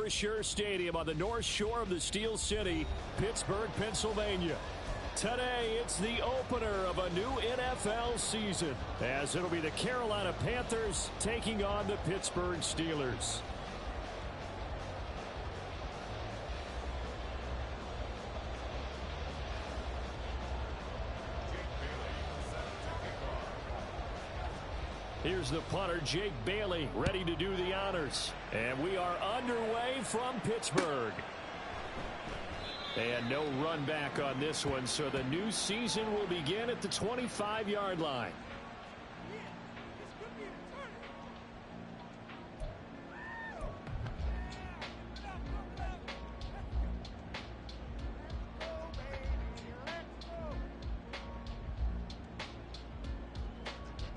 Acrisure Stadium on the north shore of the Steel City, Pittsburgh, Pennsylvania. Today, it's the opener of a new NFL season, as it'll be the Carolina Panthers taking on the Pittsburgh Steelers. Here's the punter, Jake Bailey, ready to do the honors. And we are underway from Pittsburgh. And no run back on this one, so the new season will begin at the 25-yard line.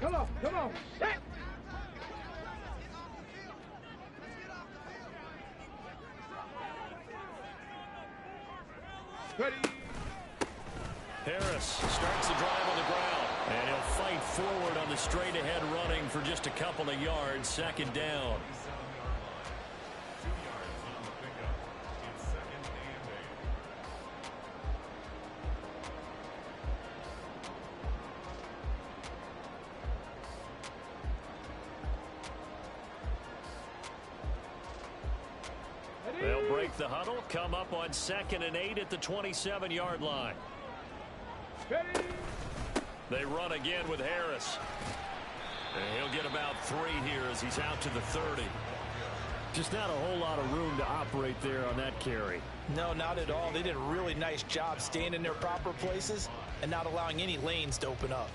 Come on, come on. Ready. Harris starts the drive on the ground. And he'll fight forward on the straight-ahead running for just a couple of yards. Second down. They'll break the huddle, come up on 2nd and 8 at the 27-yard line. Ready. They run again with Harris. And he'll get about 3 here as he's out to the 30. Just not a whole lot of room to operate there on that carry. No, not at all. They did a really nice job staying in their proper places and not allowing any lanes to open up.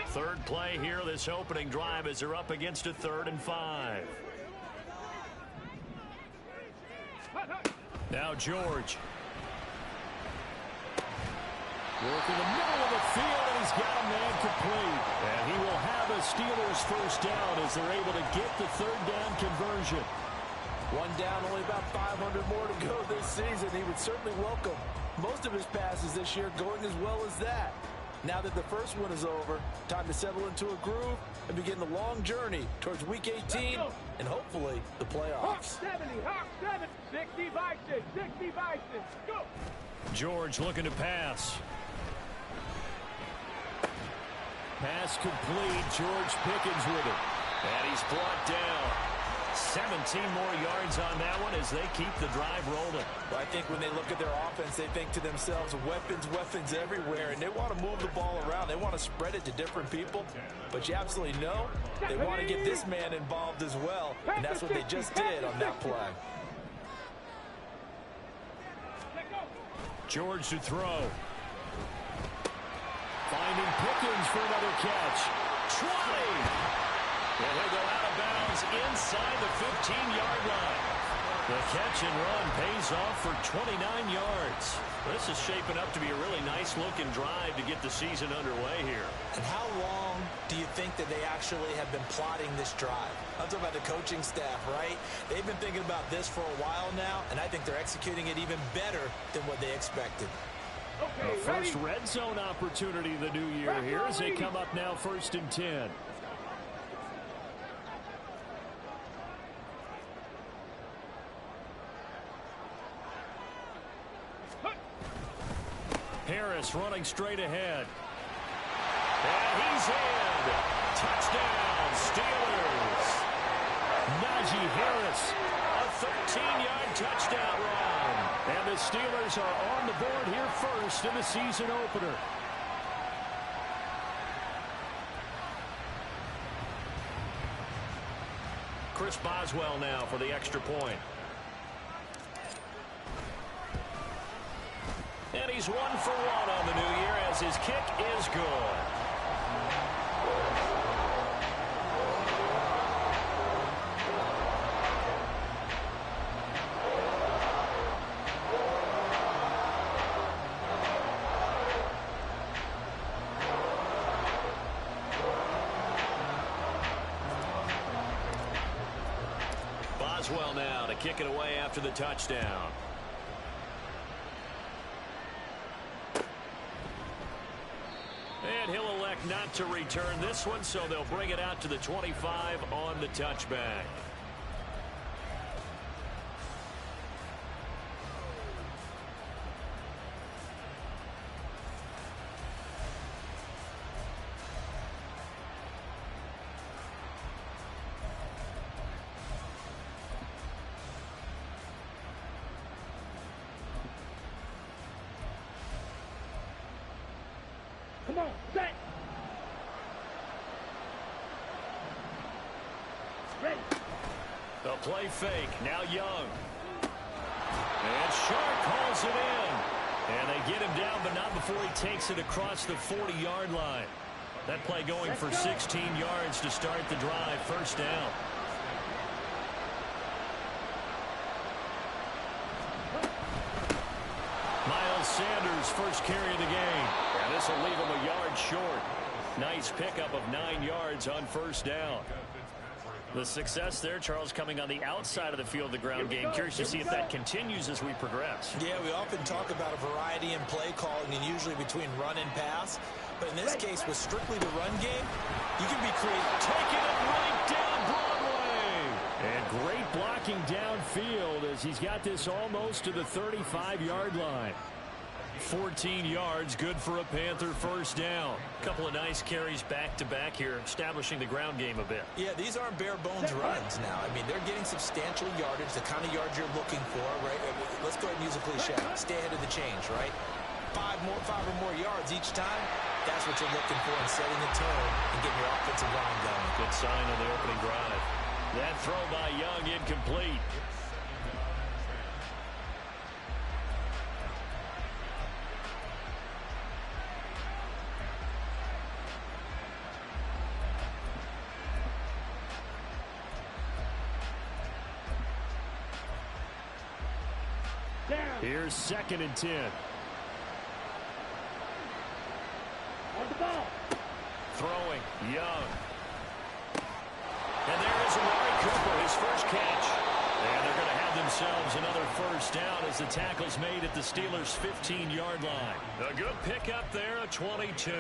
Third play here, this opening drive, as they're up against a 3rd and 5. Now George. Working the middle of the field, and he's got a man complete. And he will have a Steelers first down as they're able to get the 3rd down conversion. One down, only about 500 more to go this season. He would certainly welcome most of his passes this year going as well as that. Now that the first one is over, time to settle into a groove and begin the long journey towards Week 18 and hopefully the playoffs. Hawk 70, Hawk 7, 60 Vikings, 60 Vikings, go! George looking to pass. Pass complete, George Pickens with it. And he's brought down. 17 more yards on that one as they keep the drive rolling. Well, I think when they look at their offense, they think to themselves, weapons, weapons everywhere, and they want to move the ball around. They want to spread it to different people, but you absolutely know they want to get this man involved as well, and that's what they just did on that play. George to throw. Finding Pickens for another catch. 20! And he'll go out of bounds inside the 15-yard line. The catch and run pays off for 29 yards. This is shaping up to be a really nice-looking drive to get the season underway here. And how long do you think that they actually have been plotting this drive? I'm talking about the coaching staff, right? They've been thinking about this for a while now, and I think they're executing it even better than what they expected. Okay, first red zone opportunity of the new year here as they come up now 1st and 10. Harris running straight ahead. And he's in. Touchdown, Steelers. Najee Harris, a 13-yard touchdown run. And the Steelers are on the board here first in the season opener. Chris Boswell now for the extra point. And he's 1 for 1 on the new year as his kick is good. Boswell now to kick it away after the touchdown. And he'll elect not want to return this one, so they'll bring it out to the 25 on the touchback. Come on, set. Ready. The play fake. Now Young. And Shark calls it in. And they get him down, but not before he takes it across the 40-yard line. That play going for 16 yards to start the drive. First down. Miles Sanders, first carry of the game. And this will leave him a yard short. Nice pickup of 9 yards on first down. The success there, Charles, coming on the outside of the field, the ground game. Curious to see if that continues as we progress. Yeah, we often talk about a variety in play calling and usually between run and pass. But in this case, with strictly the run game, you can be creative. Taking it right down Broadway. And great blocking downfield as he's got this almost to the 35-yard line. 14 yards, good for a Panther first down. Couple of nice carries back-to-back here, establishing the ground game a bit. Yeah, these aren't bare-bones runs now. I mean, they're getting substantial yardage, the kind of yards you're looking for, right? Let's go ahead and use a cliche. Stay ahead of the change, right? Five or more yards each time, that's what you're looking for in setting the tone and getting your offensive line going. Good sign on the opening drive. That throw by Young incomplete. Here's 2nd and 10. On the ball. Throwing, Young. And there is Amari Cooper, his first catch. And they're going to have themselves another first down as the tackle's made at the Steelers' 15-yard line. A good pickup there, a 22.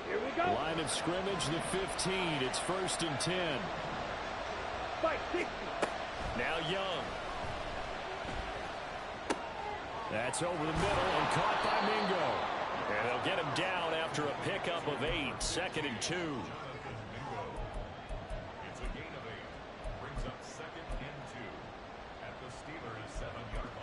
Here we go. Line of scrimmage, the 15. It's 1st and 10. Fight 60. Now Young. That's over the middle and caught by Mingo. And they'll get him down after a pickup of 8. 2nd and 2. It's a gain of 8. Brings up 2nd and 2 at the Steelers' 7-yard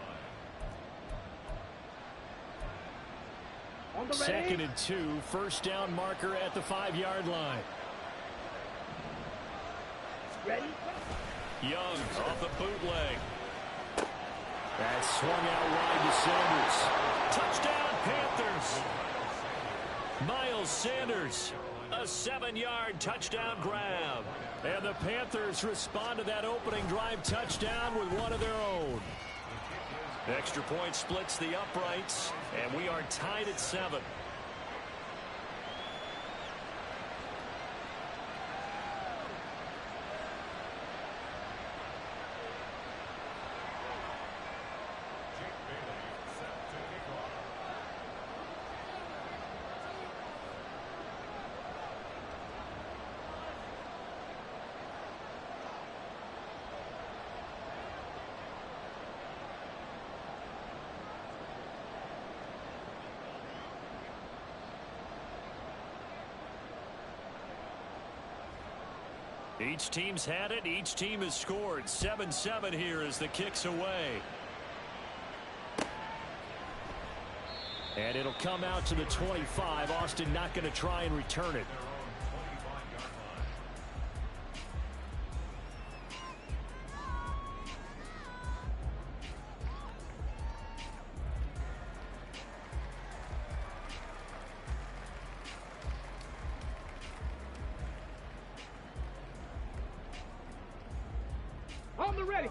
line. On the ready. 2nd and 2. First down marker at the 5-yard line. Ready. Young off the bootleg. That swung out wide to Sanders. Touchdown, Panthers. Miles Sanders, a 7-yard touchdown grab. And the Panthers respond to that opening drive touchdown with one of their own. Extra point splits the uprights, and we are tied at 7. Each team's had it. Each team has scored. 7-7 here as the kick's away. And it'll come out to the 25. Austin not going to try and return it.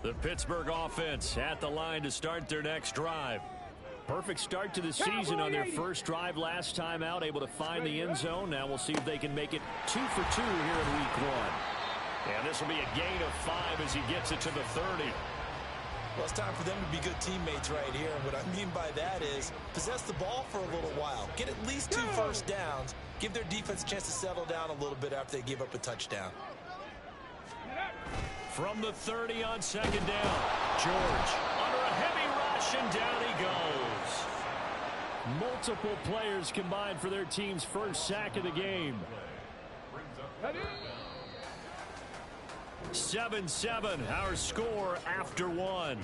The Pittsburgh offense at the line to start their next drive. Perfect start to the season on their first drive last time out, able to find the end zone. Now we'll see if they can make it 2 for 2 here in week 1. And this will be a gain of 5 as he gets it to the 30. Well, it's time for them to be good teammates right here. And what I mean by that is possess the ball for a little while. Get at least 2 first downs. Give their defense a chance to settle down a little bit after they give up a touchdown. From the 30 on second down. George under a heavy rush, and down he goes. Multiple players combined for their team's first sack of the game. 7-7, our score after one.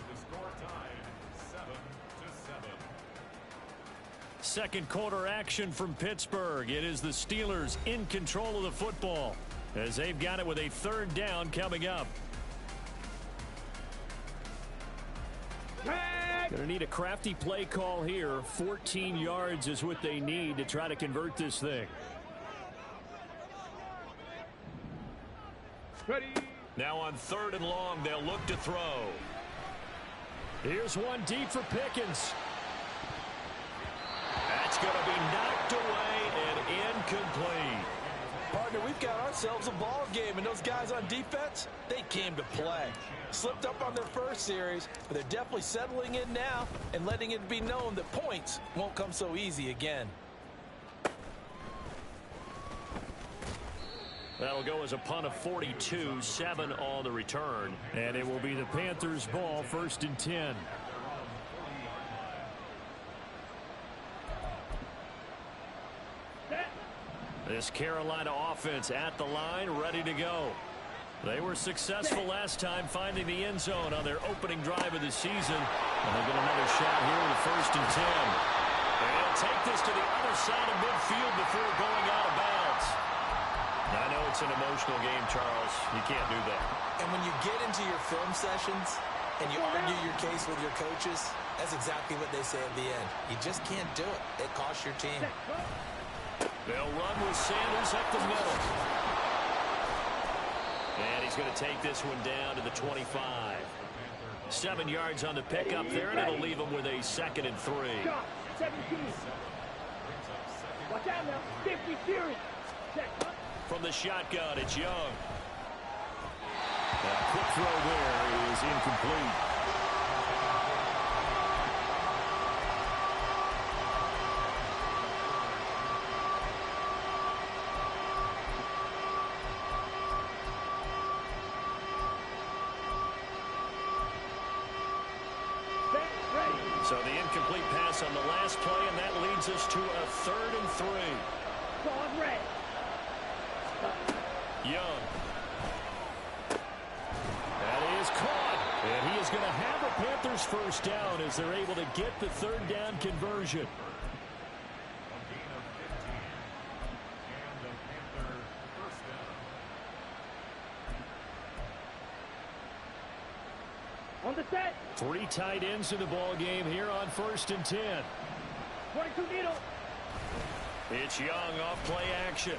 Second quarter action from Pittsburgh. It is the Steelers in control of the football as they've got it with a third down coming up. Going to need a crafty play call here. 14 yards is what they need to try to convert this thing. Ready. Now on 3rd and long, they'll look to throw. Here's one deep for Pickens. That's going to be knocked away and incomplete. Partner, we've got ourselves a ball game, and those guys on defense, they came to play. Slipped up on their first series, but they're definitely settling in now and letting it be known that points won't come so easy again. That'll go as a punt of 42, 7 on the return. And it will be the Panthers' ball, 1st and 10. This Carolina offense at the line, ready to go. They were successful last time finding the end zone on their opening drive of the season. And they'll get another shot here with a 1st and 10. And they'll take this to the other side of midfield before going out of bounds. I know it's an emotional game, Charles. You can't do that. And when you get into your film sessions and you argue your case with your coaches, that's exactly what they say at the end. You just can't do it. It costs your team. They'll run with Sanders up the middle. And he's going to take this one down to the 25. 7 yards on the pickup there, and it'll leave him with a 2nd and 3. 17. Watch out now. 50 series. Check. From the shotgun, it's Young. That quick throw there is incomplete. So the incomplete pass on the last play, and that leads us to a 3rd and 3. Ball red. Young. That is caught. And he is going to have a Panthers first down as they're able to get the 3rd down conversion. On the set. 3 tight ends in the ball game here on 1st and 10. 22 needle. It's Young off play action.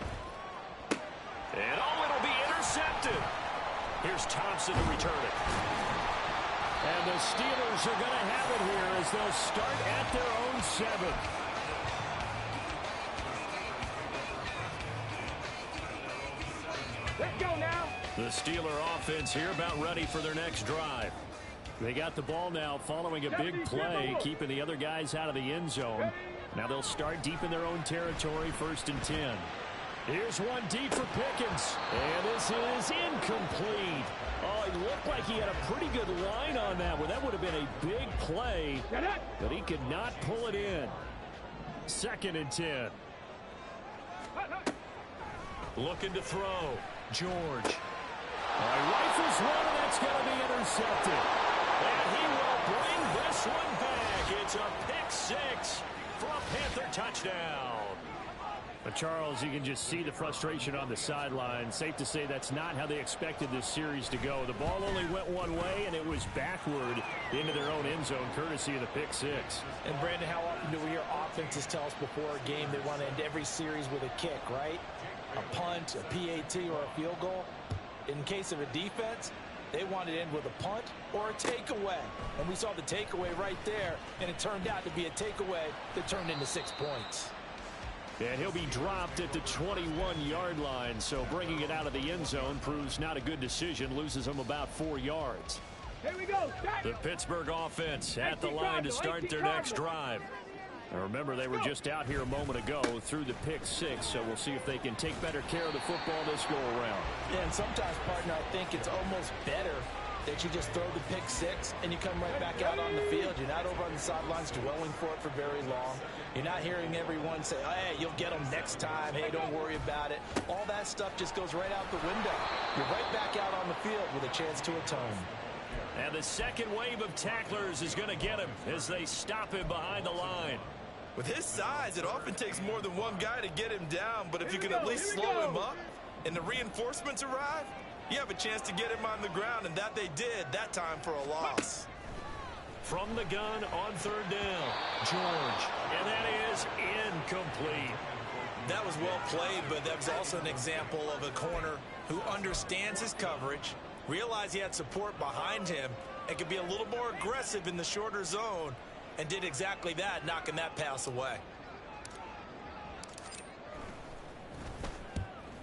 And it'll be intercepted. Here's Thompson to return it. And the Steelers are going to have it here as they'll start at their own 7. Let's go now. The Steeler offense here about ready for their next drive. They got the ball now following a big play, keeping the other guys out of the end zone. Now they'll start deep in their own territory, 1st and 10. Here's one deep for Pickens. And this is incomplete. Oh, it looked like he had a pretty good line on that one. That would have been a big play, but he could not pull it in. 2nd and 10. Looking to throw. George. Rifles one, and that's going to be intercepted. And he will bring this one back. It's a pick 6 for a Panther touchdown. But Charles, you can just see the frustration on the sideline. Safe to say that's not how they expected this series to go. The ball only went one way, and it was backward into their own end zone, courtesy of the pick 6. And, Brandon, how often do we hear offenses tell us before a game they want to end every series with a kick, right? A punt, a PAT, or a field goal. In case of a defense, they want to end with a punt or a takeaway. And we saw the takeaway right there, and it turned out to be a takeaway that turned into 6 points. And he'll be dropped at the 21-yard line, so bringing it out of the end zone proves not a good decision, loses him about 4 yards. Here we go. The Pittsburgh offense at the line to start their next drive. Now remember, they were just out here a moment ago through the pick 6, so we'll see if they can take better care of the football this go-around. Yeah, and sometimes, partner, I think it's almost better that you just throw the pick 6 and you come right back out on the field. You're not over on the sidelines dwelling for it for very long. You're not hearing everyone say, oh, hey, you'll get them next time. Hey, don't worry about it. All that stuff just goes right out the window. You're right back out on the field with a chance to atone. And the second wave of tacklers is going to get him as they stop him behind the line. With his size, it often takes more than one guy to get him down, but if you can at least slow him up and the reinforcements arrive, you have a chance to get him on the ground, and that they did, that time for a loss. From the gun on third down, George, and that is incomplete. That was well played, but that was also an example of a corner who understands his coverage, realized he had support behind him, and could be a little more aggressive in the shorter zone, and did exactly that, knocking that pass away.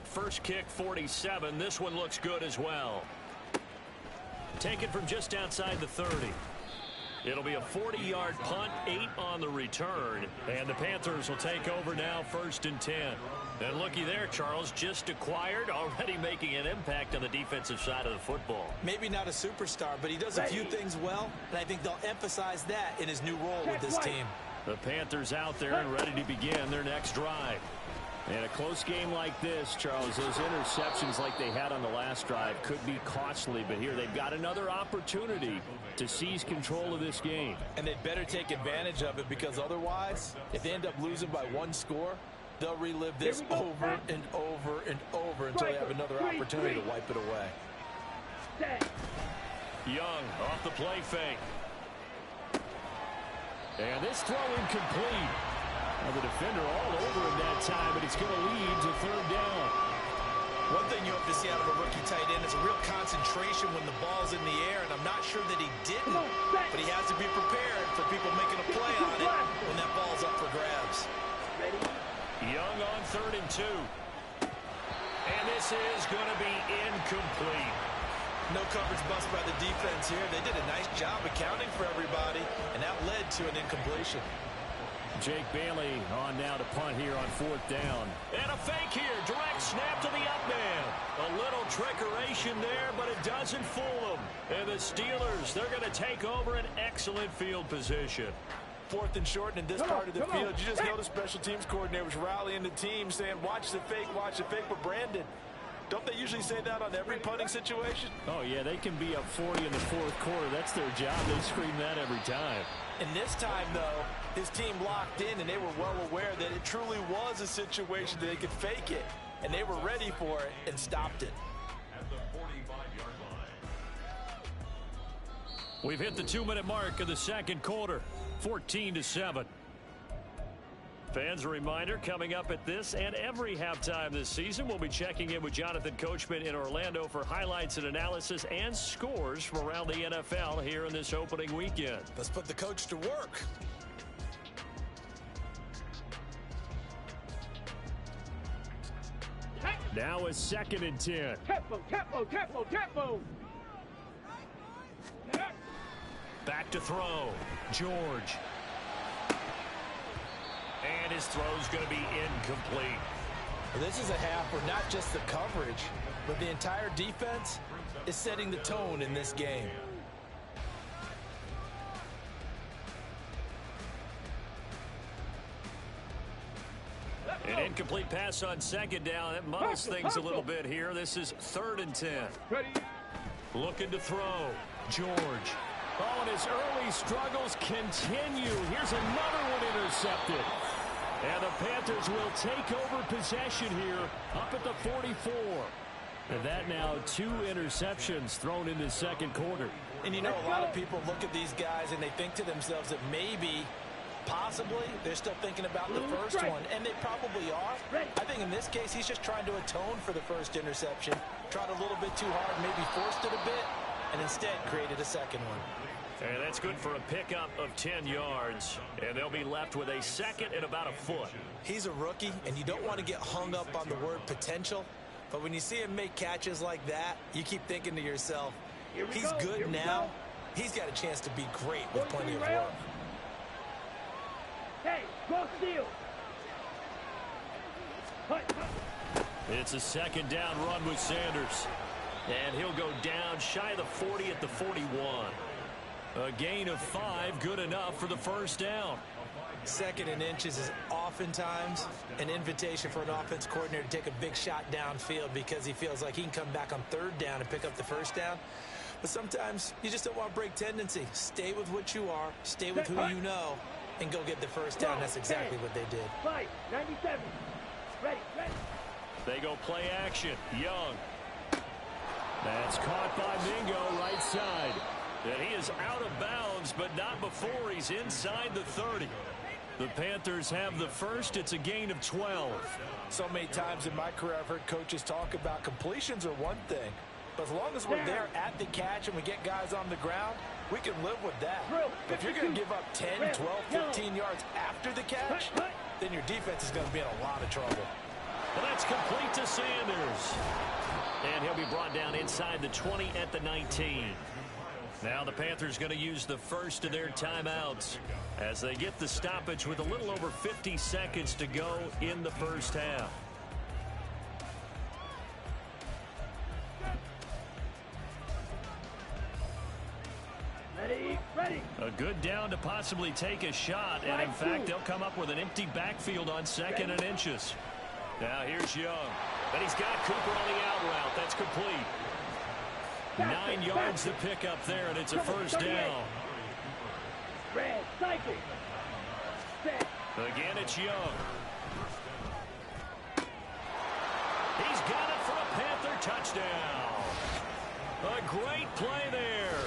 First kick, 47. This one looks good as well. Taken from just outside the 30. It'll be a 40-yard punt, 8 on the return. And the Panthers will take over now, 1st and 10. And looky there, Charles, just acquired, already making an impact on the defensive side of the football. Maybe not a superstar, but he does a few things well, and I think they'll emphasize that in his new role with this team. The Panthers out there and ready to begin their next drive. And a close game like this, Charles, those interceptions like they had on the last drive could be costly, but here they've got another opportunity to seize control of this game. And they'd better take advantage of it, because otherwise, if they end up losing by 1 score, they'll relive this over and over and over until they have another opportunity to wipe it away. Young off the play fake. And this throw incomplete. Well, the defender all over him that time, but it's going to lead to third down. One thing you hope to see out of a rookie tight end is a real concentration when the ball's in the air, and I'm not sure that he didn't, but he has to be prepared for people making a play on it when that ball's up for grabs. Young on 3rd and 2. And this is going to be incomplete. No coverage bust by the defense here. They did a nice job accounting for everybody, and that led to an incompletion. Jake Bailey on now to punt here on 4th down. And a fake here. Direct snap to the up man. A little trickeration there, but it doesn't fool them. And the Steelers, they're going to take over an excellent field position. 4th and short, and in this part of the field, you just know the special teams coordinators rallying the team, saying, watch the fake, but Brandon, don't they usually say that on every punting situation? Oh, yeah, they can be up 40 in the 4th quarter. That's their job. They scream that every time. And this time, though, his team locked in, and they were well aware that it truly was a situation that they could fake it, and they were ready for it and stopped it. At the 45-yard line. We've hit the 2-minute mark of the second quarter, 14-7. Fans, a reminder, coming up at this and every halftime this season, we'll be checking in with Jonathan Coachman in Orlando for highlights and analysis and scores from around the NFL here in this opening weekend. Let's put the coach to work. Now a 2nd and 10. Tempo. Back to throw. George. And his throw's going to be incomplete. Well, this is a half where not just the coverage, but the entire defense is setting the tone in this game. An incomplete pass on 2nd down. That muddles things a little bit here. This is 3rd and 10. Looking to throw. George. Oh, and his early struggles continue. Here's another one intercepted. And the Panthers will take over possession here up at the 44. And that now 2 interceptions thrown in the second quarter. And you know, a lot of people look at these guys and they think to themselves that maybe, possibly, they're still thinking about the first one. And they probably are. I think in this case, he's just trying to atone for the first interception. Tried a little bit too hard, maybe forced it a bit, and instead created a second one. And that's good for a pickup of 10 yards. And they'll be left with a 2nd and about a foot. He's a rookie, and you don't want to get hung up on the word potential. But when you see him make catches like that, you keep thinking to yourself, he's good now, he's got a chance to be great with plenty of work. Hey, cross steal. It's a second down run with Sanders. And he'll go down shy of the 40 at the 41. A gain of 5, good enough for the first down. Second and inches is oftentimes an invitation for an offense coordinator to take a big shot downfield because he feels like he can come back on third down and pick up the first down. But sometimes you just don't want to break tendency. Stay with what you are, stay with who you know, and go get the first down. That's exactly what they did. 97. Ready. They go play action. Young. That's caught by Mingo right side. And he is out of bounds, but not before he's inside the 30. The Panthers have the first. It's a gain of 12. So many times in my career I've heard coaches talk about completions are one thing. But as long as we're there at the catch and we get guys on the ground, we can live with that. But if you're going to give up 10, 12, 15 yards after the catch, then your defense is going to be in a lot of trouble. Well, that's complete to Sanders. And he'll be brought down inside the 20 at the 19. Now the Panthers going to use the first of their timeouts as they get the stoppage with a little over 50 seconds to go in the first half. Ready. A good down to possibly take a shot, and in fact they'll come up with an empty backfield on second and inches. Now here's Young, and he's got Cooper on the out route. That's complete. 9 yards to pick up there, and it's a first down. Red, cycle. Set. Again, it's Young. He's got it for a Panther touchdown. A great play there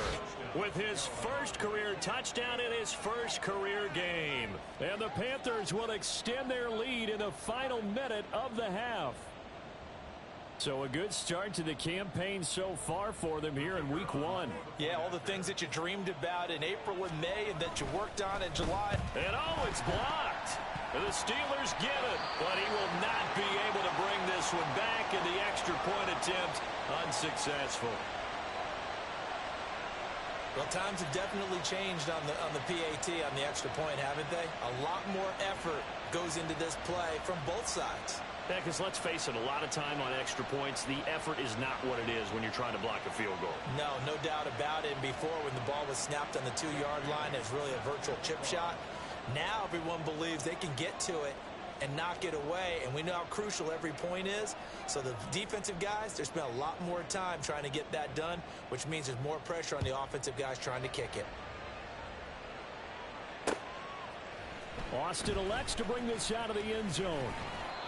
with his first career touchdown in his first career game. And the Panthers will extend their lead in the final minute of the half. So a good start to the campaign so far for them here in week 1. Yeah, all the things that you dreamed about in April and May and that you worked on in July. And it's blocked. The Steelers get it, but he will not be able to bring this one back, and the extra point attempt unsuccessful. Well, times have definitely changed on the PAT, on the extra point, haven't they? A lot more effort goes into this play from both sides. Yeah, because let's face it, a lot of time on extra points, the effort is not what it is when you're trying to block a field goal. No doubt about it. And before, when the ball was snapped on the 2-yard line, it's really a virtual chip shot. Now everyone believes they can get to it and knock it away, and we know how crucial every point is. So the defensive guys, they spend a lot more time trying to get that done, which means there's more pressure on the offensive guys trying to kick it. Austin elects to bring this out of the end zone.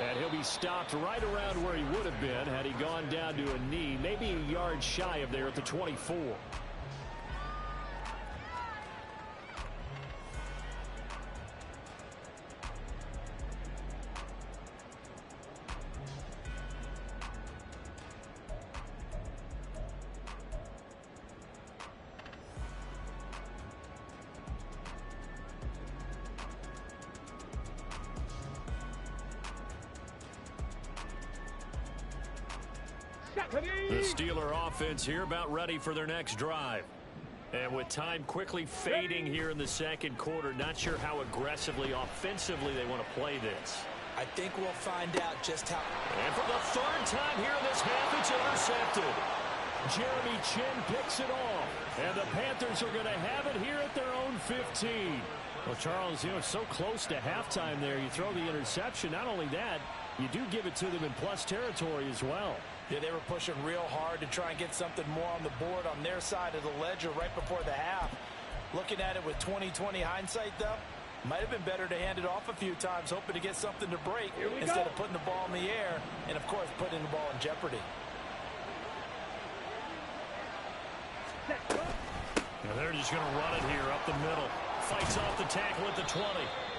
And he'll be stopped right around where he would have been had he gone down to a knee, maybe a yard shy of there at the 24. The Steeler offense here about ready for their next drive. And with time quickly fading here in the second quarter, not sure how aggressively, offensively they want to play this. I think we'll find out just how. And for the third time here in this half, it's intercepted. Jeremy Chin picks it off. And the Panthers are going to have it here at their own 15. Well, Charles, it's so close to halftime there. You throw the interception. Not only that, you do give it to them in plus territory as well. Yeah, they were pushing real hard to try and get something more on the board on their side of the ledger right before the half. Looking at it with 20/20 hindsight, though, might have been better to hand it off a few times, hoping to get something to break instead of putting the ball in the air and, of course, putting the ball in jeopardy. Now they're just going to run it here up the middle. Fights off the tackle at the 20.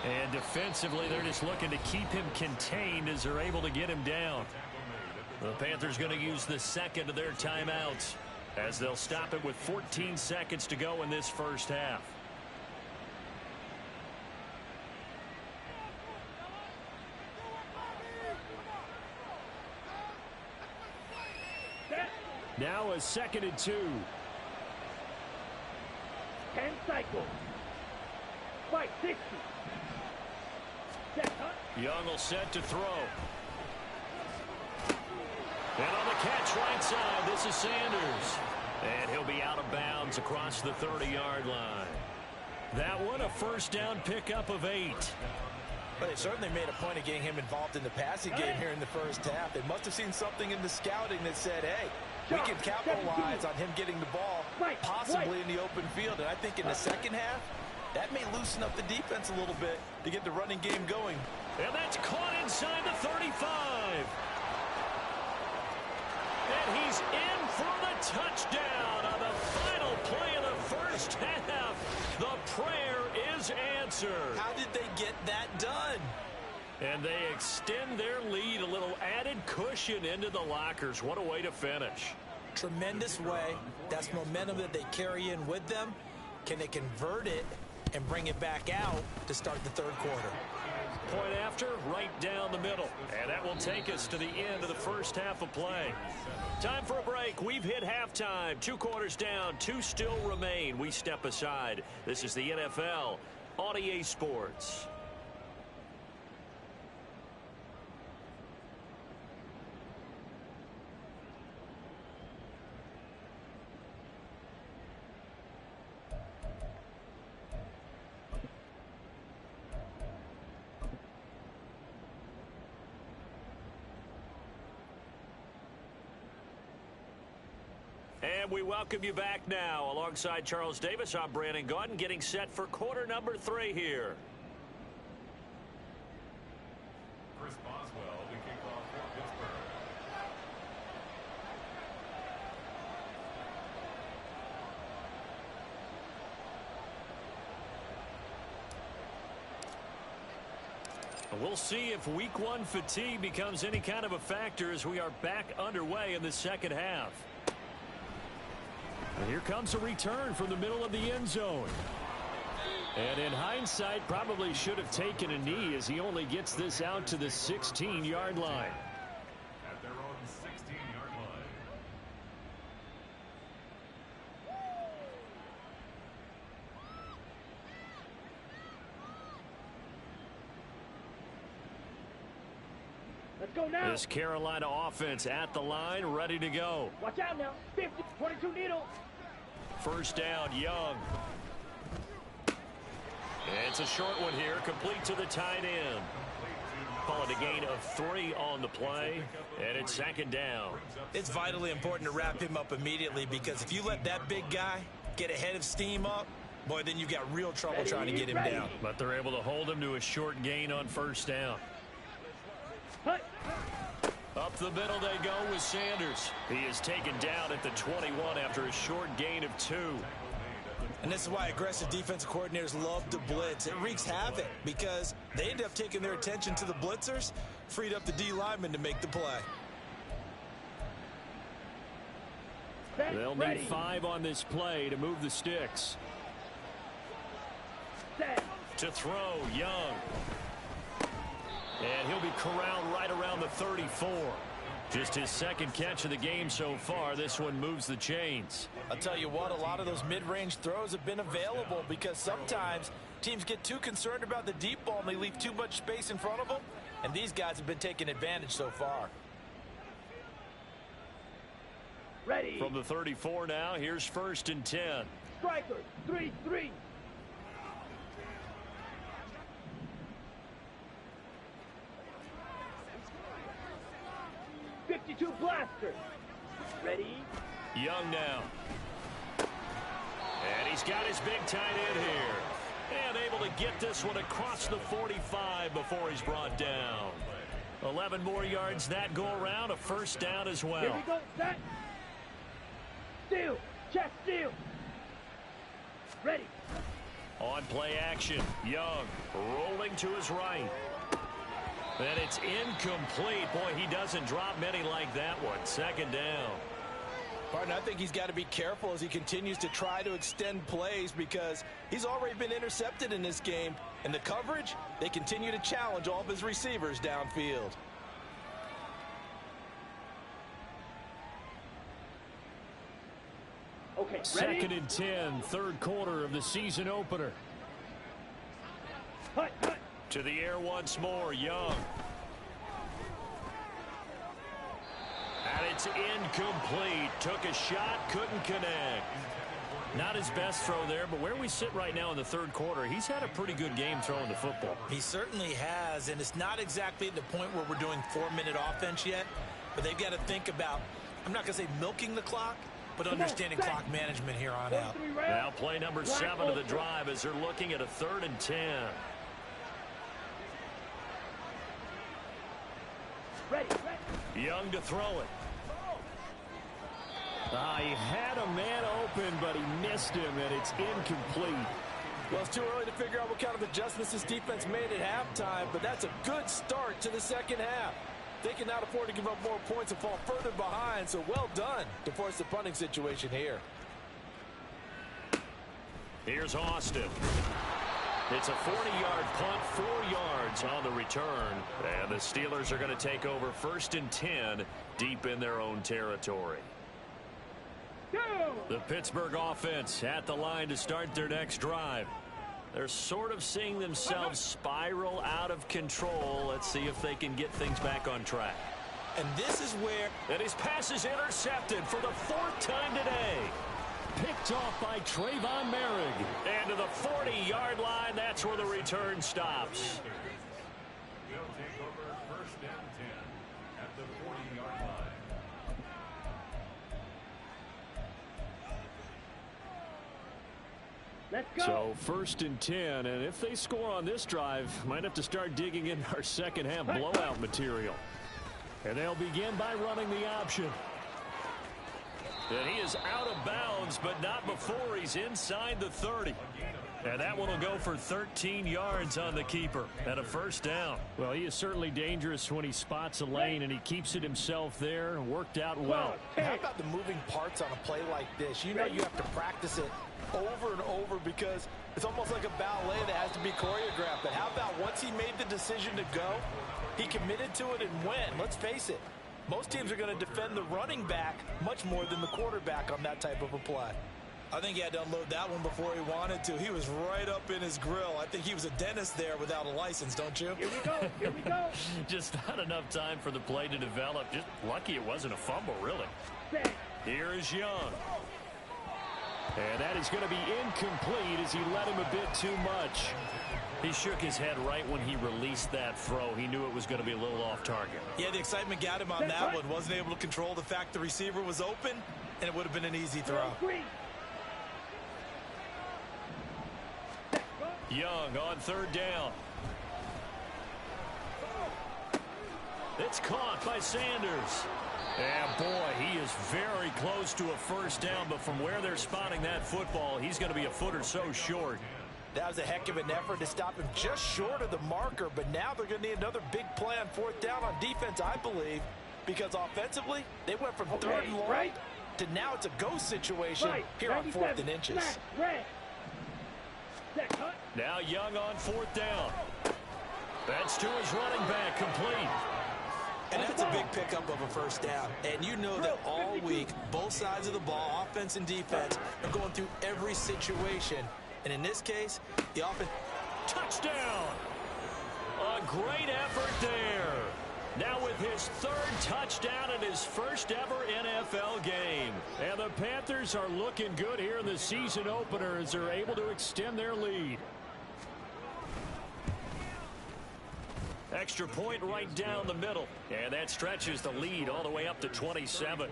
And defensively, they're just looking to keep him contained as they're able to get him down. The Panthers going to use the second of their timeouts as they'll stop it with 14 seconds to go in this first half. Now a 2nd and 2. 10 cycles. Fight 60. Set, huh? Young will set to throw. And on the catch right side, this is Sanders. And he'll be out of bounds across the 30-yard line. That one, a first down pickup of 8. But they certainly made a point of getting him involved in the passing game here in the first half. They must have seen something in the scouting that said, hey, we can capitalize on him getting the ball possibly in the open field. And I think in the second half, that may loosen up the defense a little bit to get the running game going. And that's caught inside the 35. And he's in for the touchdown on the final play of the first half. The prayer is answered. How did they get that done? And they extend their lead, a little added cushion into the lockers. What a way to finish. Tremendous way. That's momentum that they carry in with them. Can they convert it and bring it back out to start the third quarter? Point after, right down the middle. And that will take us to the end of the first half of play. Time for a break. We've hit halftime. 2 quarters down, 2 still remain. We step aside. This is the NFL on EA Sports. And we welcome you back now. Alongside Charles Davis, I'm Brandon Gaudin, getting set for quarter number 3 here. Chris Boswell, the kickoff for Pittsburgh. We'll see if week 1 fatigue becomes any kind of a factor as we are back underway in the second half. And here comes a return from the middle of the end zone. And in hindsight, probably should have taken a knee as he only gets this out to the 16-yard line. At their own 16-yard line. Let's go now. This Carolina offense at the line, ready to go. Watch out now. 50, 22 needle. First down, Young. And it's a short one here, complete to the tight end. Call it a gain of 3 on the play, and it's second down. It's vitally important to wrap him up immediately, because if you let that big guy get ahead of steam up, boy, then you've got real trouble trying to get him down. But they're able to hold him to a short gain on first down. Up the middle they go with Sanders. He is taken down at the 21 after a short gain of 2. And this is why aggressive defensive coordinators love to blitz. It wreaks havoc because they end up taking their attention to the blitzers, freed up the D lineman to make the play. They'll need 5 on this play to move the sticks. To throw, Young. And he'll be corralled right around the 34. Just his second catch of the game so far. This one moves the chains. I'll tell you what, a lot of those mid-range throws have been available because sometimes teams get too concerned about the deep ball and they leave too much space in front of them. And these guys have been taking advantage so far. Ready. From the 34 now, here's 1st and 10. Strikers, 3-3. Blaster. Ready? Young now. And he's got his big tight end here. And able to get this one across the 45 before he's brought down. 11 more yards that go around. A first down as well. Here we go. Set. Steal. Check steal. Ready. On play action. Young rolling to his right. And it's incomplete. Boy, he doesn't drop many like that one. Second down. Partner, I think he's got to be careful as he continues to try to extend plays because he's already been intercepted in this game. And the coverage, they continue to challenge all of his receivers downfield. Okay, ready? 2nd and 10, third quarter of the season opener. Hut, hut. To the air once more, Young. And it's incomplete. Took a shot, couldn't connect. Not his best throw there, but where we sit right now in the third quarter, he's had a pretty good game throwing the football. He certainly has, and it's not exactly at the point where we're doing 4-minute offense yet, but they've got to think about, I'm not going to say milking the clock, but understanding clock management here on out. Now play number 7 of the drive as they're looking at a 3rd and 10. Ready. Young to throw it. He had a man open, but he missed him, and it's incomplete. Well, it's too early to figure out what kind of adjustments this defense made at halftime, but that's a good start to the second half. They can not afford to give up more points and fall further behind, so well done to force the punting situation here. Here's Austin. It's a 40-yard punt, 4 yards on the return. And the Steelers are going to take over 1st and 10 deep in their own territory. The Pittsburgh offense at the line to start their next drive. They're sort of seeing themselves spiral out of control. Let's see if they can get things back on track. And this is where... And his pass is intercepted for the 4th time today. Picked off by Trayvon Merrick. And to the 40-yard line, that's where the return stops. They'll take over 1st and 10 at the 40-yard line. Let's go. So 1st and 10, and if they score on this drive, might have to start digging in our second half blowout material. And they'll begin by running the option. And he is out of bounds, but not before he's inside the 30. And that one will go for 13 yards on the keeper and a 1st down. Well, he is certainly dangerous when he spots a lane, and he keeps it himself there and worked out well. How about the moving parts on a play like this? You know you have to practice it over and over because it's almost like a ballet that has to be choreographed. But how about once he made the decision to go, he committed to it and went. Let's face it, most teams are going to defend the running back much more than the quarterback on that type of a play. I think he had to unload that one before he wanted to. He was right up in his grill. I think he was a dentist there without a license, don't you? Here we go. Here we go. Just not enough time for the play to develop. Just lucky it wasn't a fumble, really. Here is Young. And that is going to be incomplete as he let him a bit too much. He shook his head right when he released that throw. He knew it was going to be a little off target. Yeah, the excitement got him on that one. Wasn't able to control the fact the receiver was open, and it would have been an easy throw. Young on 3rd down. It's caught by Sanders. And boy, he is very close to a 1st down, but from where they're spotting that football, he's going to be a foot or so short. That was a heck of an effort to stop him just short of the marker, but now they're going to need another big play on 4th down on defense, I believe, because offensively, they went from 3rd and long to now it's a go situation here on 4th and inches. Now Young on 4th down. That's to his running back, complete. And that's a big pickup of a 1st down. And you know that all week, both sides of the ball, offense and defense, are going through every situation. And in this case, the offense... Touchdown! A great effort there. Now with his 3rd touchdown in his 1st ever NFL game. And the Panthers are looking good here in the season opener as they're able to extend their lead. Extra point right down the middle. And that stretches the lead all the way up to 27. Steelers 7.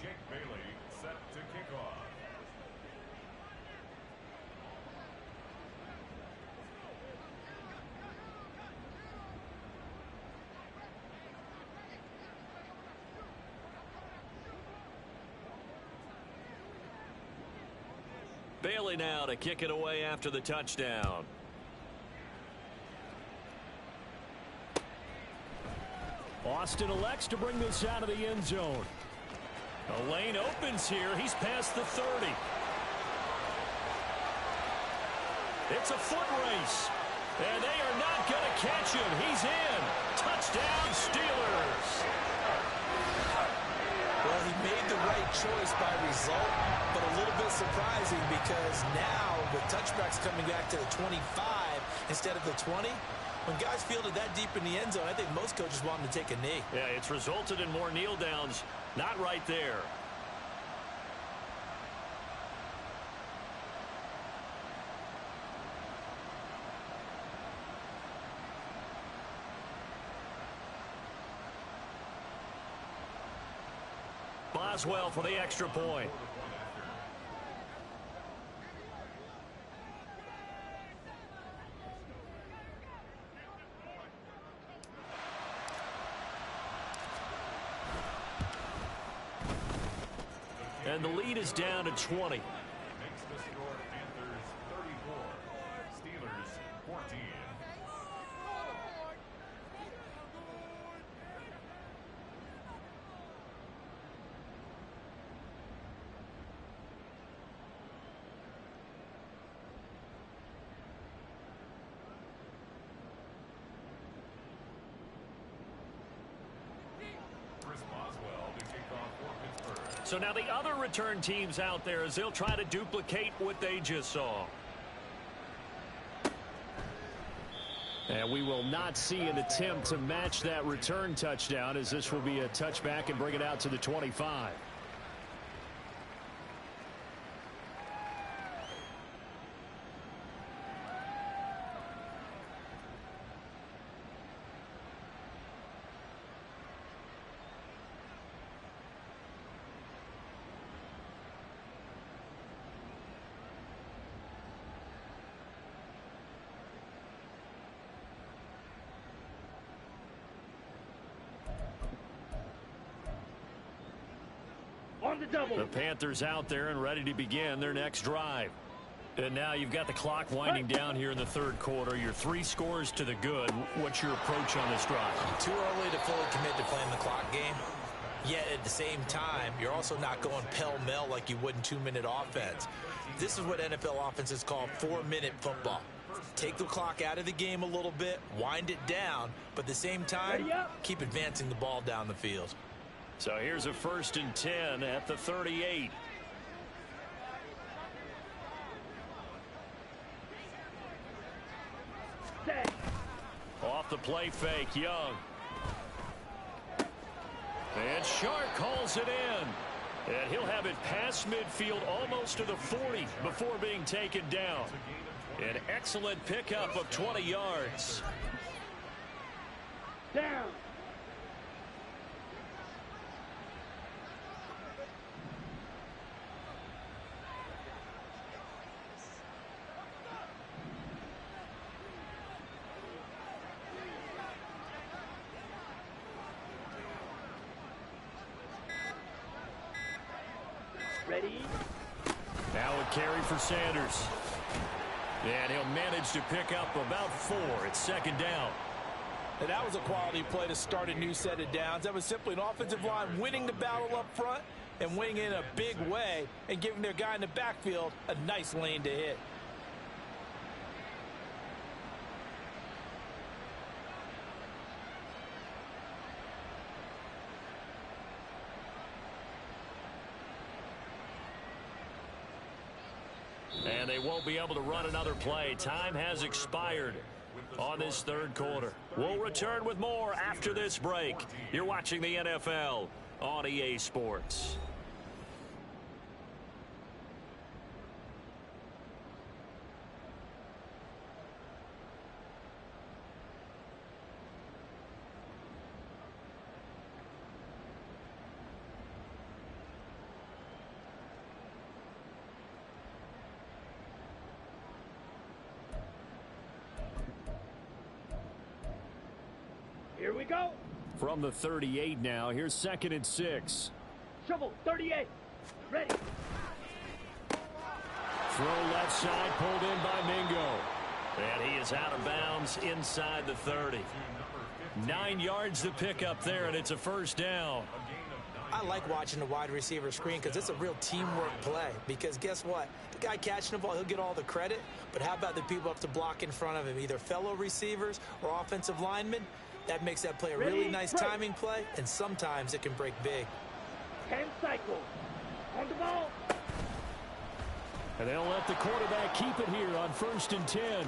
Jake Bailey set to kick off. Bailey now to kick it away after the touchdown. Austin elects to bring this out of the end zone. The lane opens here. He's past the 30. It's a foot race. And they are not going to catch him. He's in. Touchdown, Steelers. Well, he made the right choice by result, but a little bit surprising because now the touchback's coming back to the 25 instead of the 20. When guys fielded that deep in the end zone, I think most coaches want him to take a knee. Yeah, it's resulted in more kneel downs. Not right there. Boswell for the extra point. And the lead is down to 20. Makes the score Panthers 34, Steelers 14. So now the other return teams out there as they'll try to duplicate what they just saw. And we will not see an attempt to match that return touchdown as this will be a touchback and bring it out to the 25. On the double. The Panthers out there and ready to begin their next drive. And now you've got the clock winding down here in the third quarter. Your 3 scores to the good. What's your approach on this drive? Too early to fully commit to playing the clock game. Yet at the same time, you're also not going pell-mell like you would in 2-minute offense. This is what NFL offenses call 4-minute football. Take the clock out of the game a little bit, wind it down, but at the same time, keep advancing the ball down the field. So here's a 1st and 10 at the 38. Set. Off the play fake, Young. And Sharp calls it in. And he'll have it past midfield almost to the 40 before being taken down. An excellent pickup of 20 yards. Down. Ready? Now a carry for Sanders. And he'll manage to pick up about 4. It's 2nd down. And that was a quality play to start a new set of downs. That was simply an offensive line winning the battle up front and winning in a big way and giving their guy in the backfield a nice lane to hit. And they won't be able to run another play. Time has expired on this third quarter. We'll return with more after this break. You're watching the NFL on EA Sports. Here we go. From the 38 now, here's 2nd and 6. Shovel, 38. Ready. Throw left side, pulled in by Mingo. And he is out of bounds inside the 30. 9 yards to pick up there, and it's a first down. I like watching the wide receiver screen because it's a real teamwork play. Because guess what? The guy catching the ball, he'll get all the credit. But how about the people up to block in front of him, either fellow receivers or offensive linemen? That makes that play a really nice timing play, and sometimes it can break big. 10 cycles. On the ball. And they'll let the quarterback keep it here on 1st and 10. And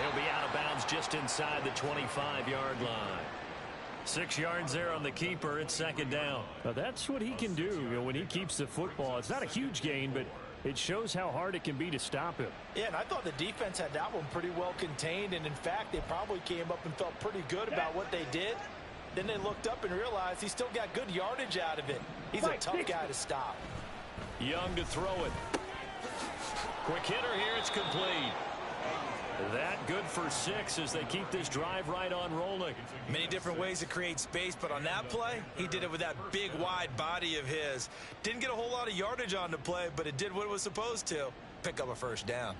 he'll be out of bounds just inside the 25-yard line. 6 yards there on the keeper. It's 2nd down. Now that's what he can do, when he keeps the football. It's not a huge gain, but it shows how hard it can be to stop him. Yeah, and I thought the defense had that one pretty well contained. And, in fact, they probably came up and felt pretty good about what they did. Then they looked up and realized he still got good yardage out of it. He's a tough guy to stop. Young to throw it. Quick hitter here. It's complete. That good for 6 as they keep this drive right on rolling. Many different ways to create space, but on that play, he did it with that big, wide body of his. Didn't get a whole lot of yardage on the play, but it did what it was supposed to. Pick up a first down.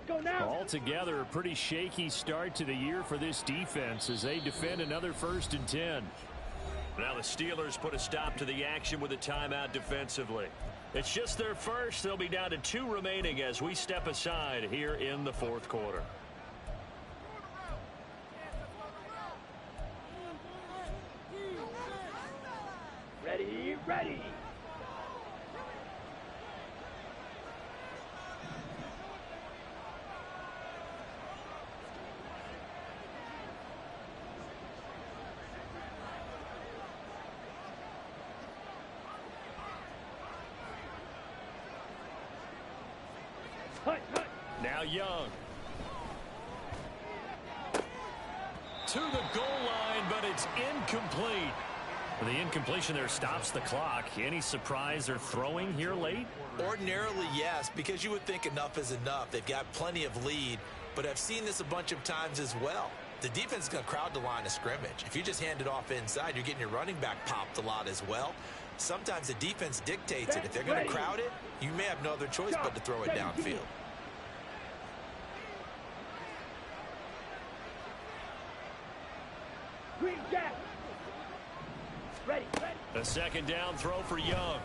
Go now. Altogether, a pretty shaky start to the year for this defense as they defend another 1st and 10. Now the Steelers put a stop to the action with a timeout defensively. It's just their first. They'll be down to 2 remaining as we step aside here in the 4th quarter. Ready, ready. Now Young. To the goal line, but it's incomplete. The incompletion there stops the clock. Any surprise they're throwing here late? Ordinarily, yes, because you would think enough is enough. They've got plenty of lead, but I've seen this a bunch of times as well. The defense is going to crowd the line of scrimmage. If you just hand it off inside, you're getting your running back popped a lot as well. Sometimes the defense dictates it. If they're going to crowd it, you may have no other choice but to throw it downfield. Green Jack. Ready, ready. A 2nd down throw for Young.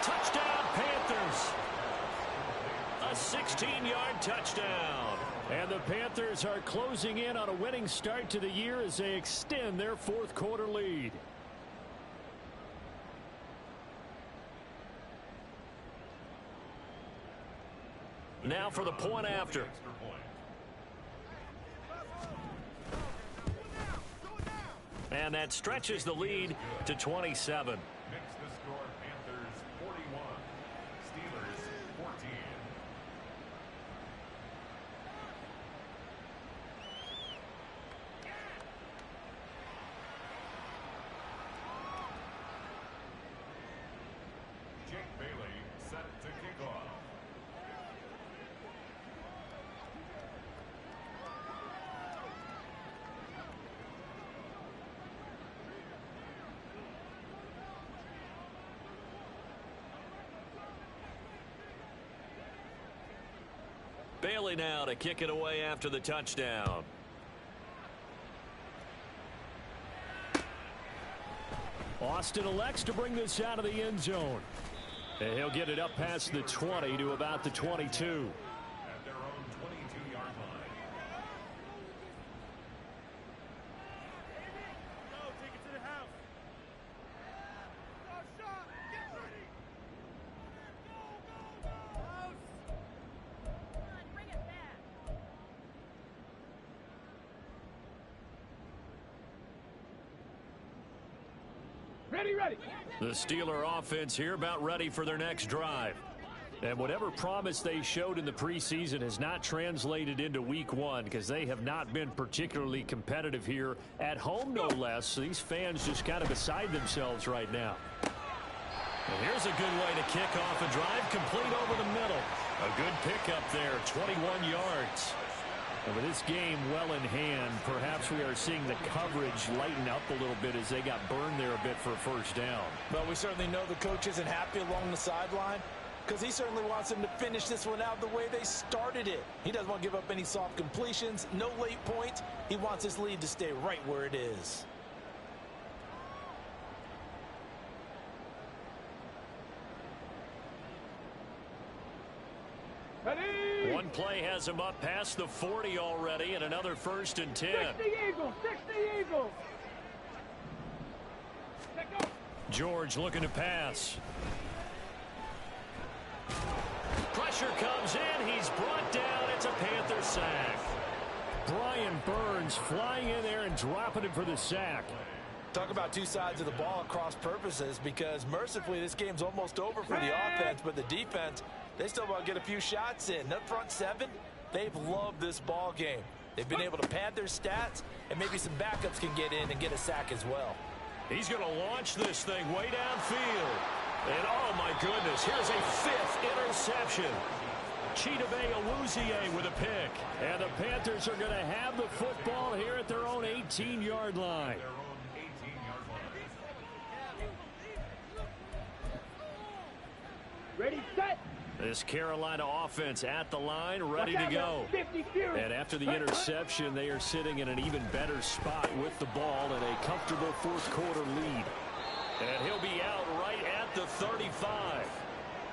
Touchdown, Panthers. A 16-yard touchdown. And the Panthers are closing in on a winning start to the year as they extend their 4th quarter lead. Now for the point after. And that stretches the lead to 27. Makes the score Panthers 41, Steelers 14. Jake Bailey set to kick off. Bailey now to kick it away after the touchdown. Austin elects to bring this out of the end zone. And he'll get it up past the 20 to about the 22. At their own 22-yard line. Go, take it to the house. Go, shot. Get ready. Go, go, go. House. Come on, bring it back. Ready, ready. The Steeler offense here about ready for their next drive. And whatever promise they showed in the preseason has not translated into week 1 because they have not been particularly competitive here at home, no less. So these fans just kind of beside themselves right now. And here's a good way to kick off a drive complete over the middle. A good pickup there, 21 yards. And with this game well in hand, perhaps we are seeing the coverage lighten up a little bit as they got burned there a bit for a first down. Well, we certainly know the coach isn't happy along the sideline because he certainly wants them to finish this one out the way they started it. He doesn't want to give up any soft completions, no late points. He wants his lead to stay right where it is. One play has him up past the 40 already, and another 1st and 10. 60 Eagles, 60 Eagles. George looking to pass. Pressure comes in. He's brought down. It's a Panther sack. Brian Burns flying in there and dropping it for the sack. Talk about two sides of the ball at cross purposes, because mercifully this game's almost over for the offense, but the defense, they still want to get a few shots in. That front seven, they've loved this ball game. They've been able to pad their stats, and maybe some backups can get in and get a sack as well. He's going to launch this thing way downfield. And oh my goodness, here's a 5th interception. Chidobe Awuzie with a pick. And the Panthers are going to have the football here at their own 18-yard line. Ready, set. This Carolina offense at the line, ready to go. 50 Fury. And after the interception, they are sitting in an even better spot with the ball and a comfortable 4th quarter lead. And he'll be out right at the 35.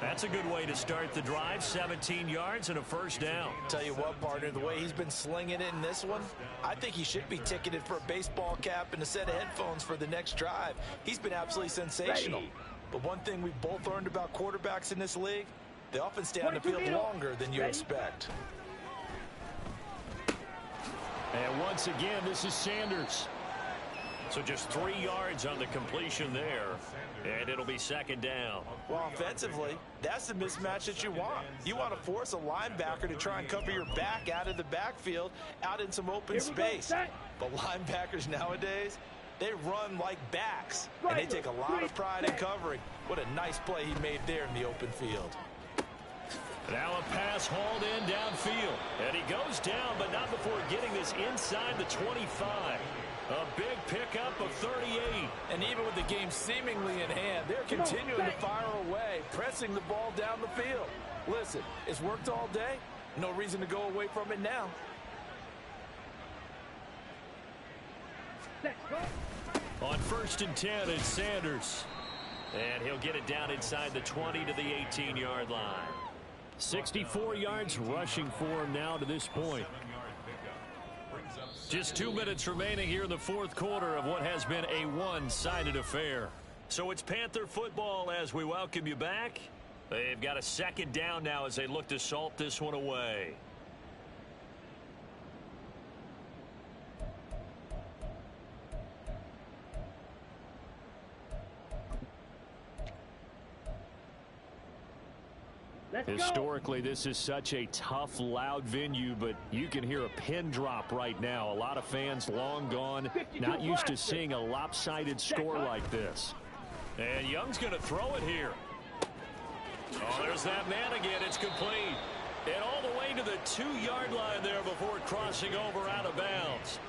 That's a good way to start the drive. 17 yards and a 1st down. Tell you what, partner, the way he's been slinging it in this one, I think he should be ticketed for a baseball cap and a set of headphones for the next drive. He's been absolutely sensational. Ready. But one thing we've both learned about quarterbacks in this league, they often stay on the field longer than you expect. And once again, this is Sanders. So just 3 yards on the completion there. And it'll be 2nd down. Well, offensively, that's the mismatch that you want. You want to force a linebacker to try and cover your back out of the backfield, out in some open space. But linebackers nowadays, they run like backs, and they take a lot of pride in covering. What a nice play he made there in the open field. Now a pass hauled in downfield. And he goes down, but not before getting this inside the 25. A big pickup of 38. And even with the game seemingly in hand, they're continuing to fire away, pressing the ball down the field. Listen, it's worked all day. No reason to go away from it now. On 1st and 10, it's Sanders. And he'll get it down inside the 20 to the 18-yard line. 64 yards rushing for him now to this point. Just 2 minutes remaining here in the 4th quarter of what has been a one-sided affair. So it's Panther football as we welcome you back. They've got a 2nd down now as they look to salt this one away. Historically, this is such a tough, loud venue, but you can hear a pin drop right now. A lot of fans long gone, not used to seeing a lopsided score like this. And Young's going to throw it here. Oh, there's that man again. It's complete. And all the way to the 2-yard line there before crossing over out of bounds.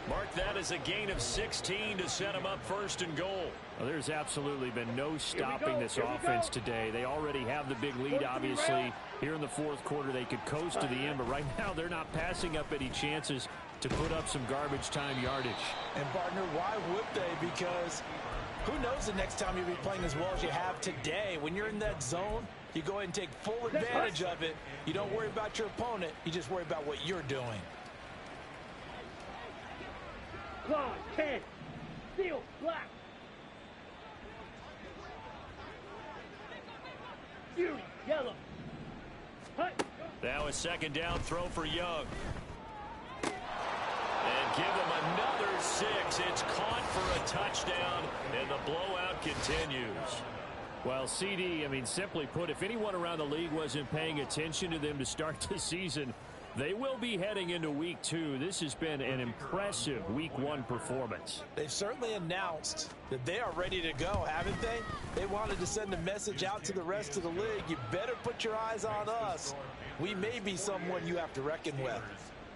Mark that as a gain of 16 to set him up 1st and goal. Well, there's absolutely been no stopping this offense today. They already have the big lead, obviously. Here in the 4th quarter, they could coast to the end, but right now they're not passing up any chances to put up some garbage time yardage. And, partner, why would they? Because who knows the next time you'll be playing as well as you have today. When you're in that zone, you go ahead and take full advantage of it. You don't worry about your opponent. You just worry about what you're doing. Claw, 10. Steel, black. Fury, yellow. Hut. Now a 2nd down throw for Young. And give him another 6. It's caught for a touchdown, and the blowout continues. Well, CD, I mean, simply put, if anyone around the league wasn't paying attention to them to start the season, they will be heading into week 2. This has been an impressive week 1 performance. They've certainly announced that they are ready to go, haven't they? They wanted to send a message out to the rest of the league. You better put your eyes on us. We may be someone you have to reckon with.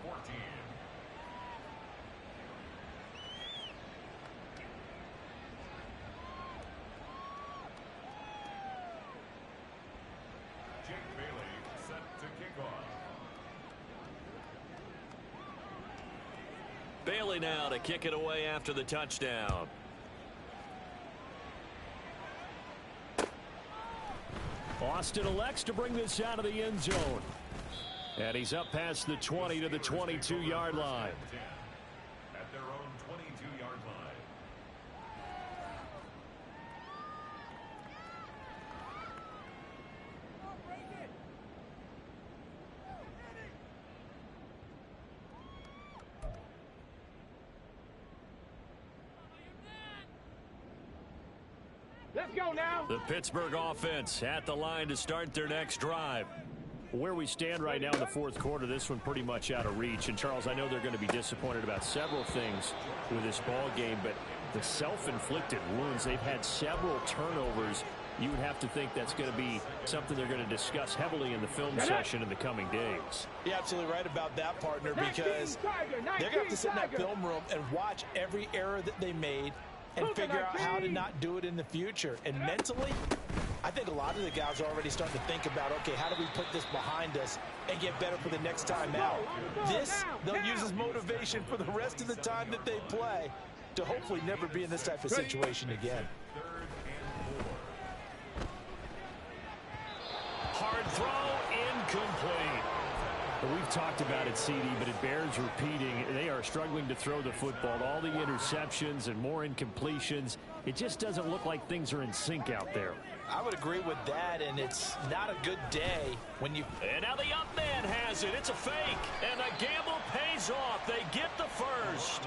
14. Jake Bailey set to kick off. Bailey now to kick it away after the touchdown. Austin elects to bring this out of the end zone. And he's up past the 20 to the 22-yard line. At their own 22-yard line. Let's go now. The Pittsburgh offense at the line to start their next drive. Where we stand right now in the fourth quarter, this one pretty much out of reach. And, Charles, I know they're going to be disappointed about several things with this ball game, but the self-inflicted wounds, they've had several turnovers. You would have to think that's going to be something they're going to discuss heavily in the film session in the coming days. You're absolutely right about that, partner, because they're going to have to sit in that film room and watch every error that they made and figure out how to not do it in the future. And mentally, I think a lot of the guys are already starting to think about, okay, how do we put this behind us and get better for the next time out? This, they'll use as motivation for the rest of the time that they play to hopefully never be in this type of situation again. Hard throw, incomplete. We've talked about it, CD, but it bears repeating. They are struggling to throw the football. All the interceptions and more incompletions. It just doesn't look like things are in sync out there. I would agree with that, and it's not a good day when you... And now the up man has it. It's a fake, and the gamble pays off. They get the first.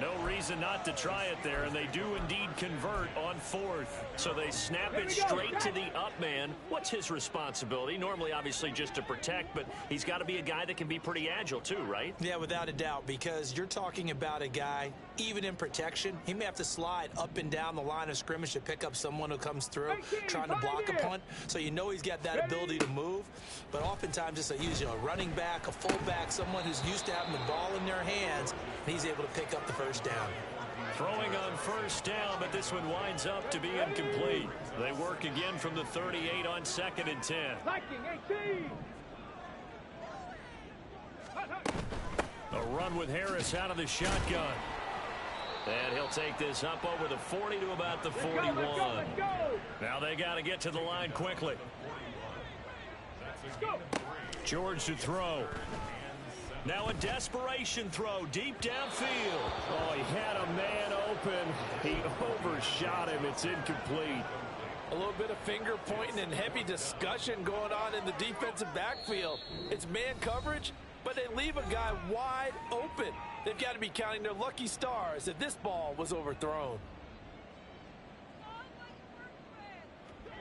No reason not to try it there, and they do indeed convert on fourth. So they snap it straight to the up man. What's his responsibility? Normally, obviously, just to protect, but he's got to be a guy that can be pretty agile too, right? Yeah, without a doubt, because you're talking about a guy, even in protection, he may have to slide up and down the line of scrimmage to pick up someone who comes through trying to block a punt. So you know he's got that ability to move, but oftentimes it's a running back, a fullback, someone who's used to having the ball in their hands, and he's able to pick up the first down. Throwing on first down, but this one winds up to be incomplete. They work again from the 38 on 2nd and 10. Viking 18. A run with Harris out of the shotgun. And he'll take this up over the 40 to about the 41. Let's go. Now they got to get to the line quickly. George to throw. Now a desperation throw deep downfield. Oh, he had a man open. He overshot him. It's incomplete. A little bit of finger pointing and heavy discussion going on in the defensive backfield. It's man coverage, but they leave a guy wide open. They've got to be counting their lucky stars that this ball was overthrown.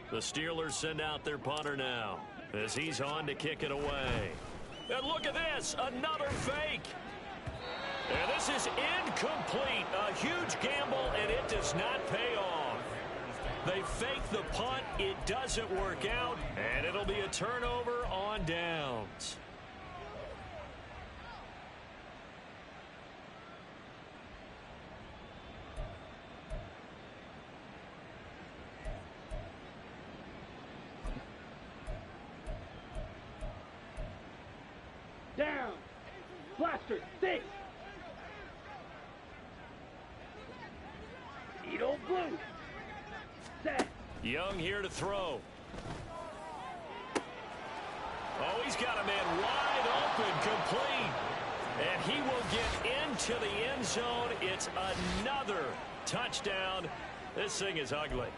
The Steelers send out their punter now as he's on to kick it away. And look at this, another fake. And this is incomplete. A huge gamble, and it does not pay off. They fake the punt. It doesn't work out, and it'll be a turnover on downs. Down. Blaster. 6. Edo blue. Set. Young here to throw. Oh, he's got a man wide open, complete. And he will get into the end zone. It's another touchdown. This thing is ugly.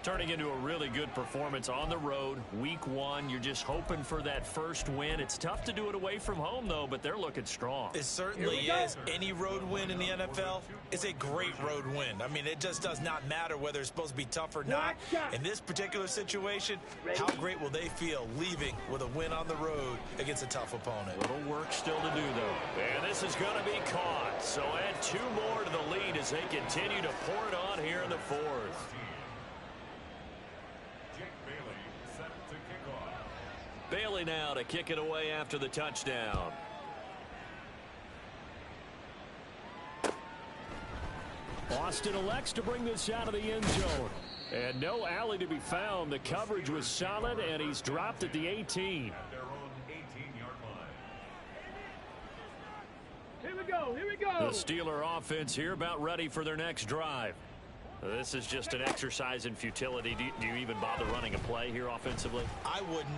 Turning into a really good performance on the road. Week 1, you're just hoping for that first win. It's tough to do it away from home, though, but they're looking strong. It certainly is. Any road win in the NFL is a great road win. I mean, it just does not matter whether it's supposed to be tough or not. In this particular situation, how great will they feel leaving with a win on the road against a tough opponent? Little work still to do, though. And this is going to be caught. So add 2 more to the lead as they continue to pour it on here in the fourth. Set to kick off. Bailey now to kick it away after the touchdown. Austin elects to bring this out of the end zone. And no alley to be found. The coverage was solid, and he's dropped at the 18. At their own 18-yard line. Here we go. Here we go. The Steeler offense here about ready for their next drive. This is just an exercise in futility. Do you even bother running a play here offensively? I wouldn't,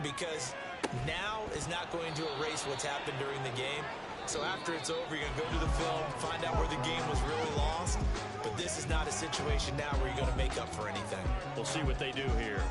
because now is not going to erase what's happened during the game. So after it's over, you're going to go to the film, find out where the game was really lost. But this is not a situation now where you're going to make up for anything. We'll see what they do here.